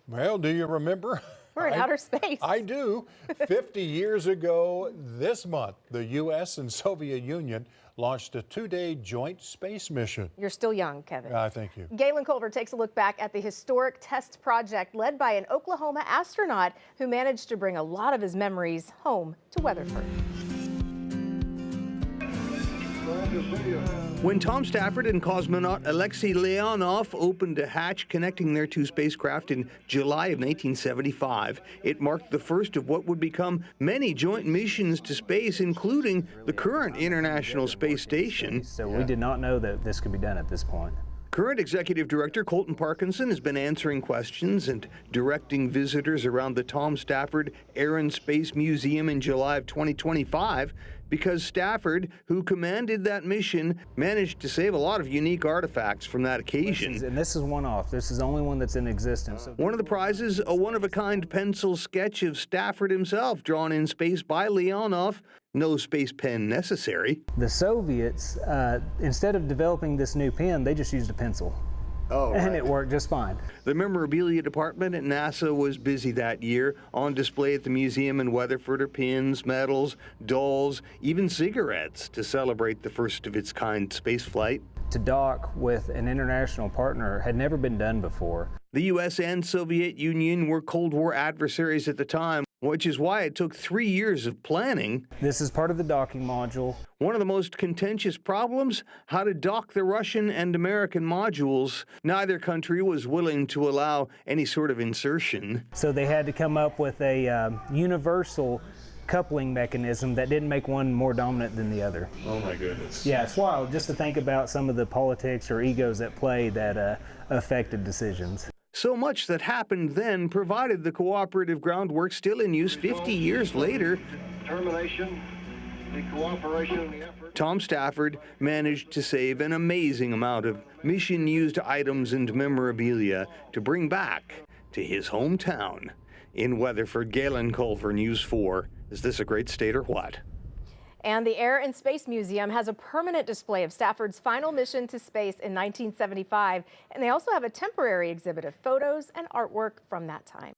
Well, do you remember? We're in outer space. I do. 50 years ago this month, the U.S. and Soviet Union launched a two-day joint space mission. You're still young, Kevin. Thank you. Galen Culver takes a look back at the historic test project led by an Oklahoma astronaut who managed to bring a lot of his memories home to Weatherford. When Tom Stafford and cosmonaut Alexei Leonov opened a hatch connecting their two spacecraft in July of 1975, it marked the first of what would become many joint missions to space, including the current International Space Station. So we did not know that this could be done at this point. Current Executive Director Colton Parkinson has been answering questions and directing visitors around the Tom Stafford Air and Space Museum in July of 2025 because Stafford, who commanded that mission, managed to save a lot of unique artifacts from that occasion. And this is one-off. This is the only one that's in existence. One of the prizes, a one-of-a-kind pencil sketch of Stafford himself, drawn in space by Leonov. No space pen necessary. The Soviets, instead of developing this new pen, they just used a pencil. Oh, and it worked just fine. The memorabilia department at NASA was busy that year. On display at the museum in Weatherford are pins, medals, dolls, even cigarettes to celebrate the first of its kind space flight. To dock with an international partner had never been done before. The U.S. and Soviet Union were Cold War adversaries at the time, which is why it took 3 years of planning. This is part of the docking module. One of the most contentious problems, how to dock the Russian and American modules. Neither country was willing to allow any sort of insertion. So they had to come up with a universal coupling mechanism that didn't make one more dominant than the other. Oh my goodness. Yeah, it's wild just to think about some of the politics or egos at play that affected decisions. So much that happened then provided the cooperative groundwork still in use 50 years later. Determination, the cooperation, and the effort. Tom Stafford managed to save an amazing amount of mission-used items and memorabilia to bring back to his hometown. In Weatherford, Galen Culver, News 4. Is this a great state or what? And the Air and Space Museum has a permanent display of Stafford's final mission to space in 1975. And they also have a temporary exhibit of photos and artwork from that time.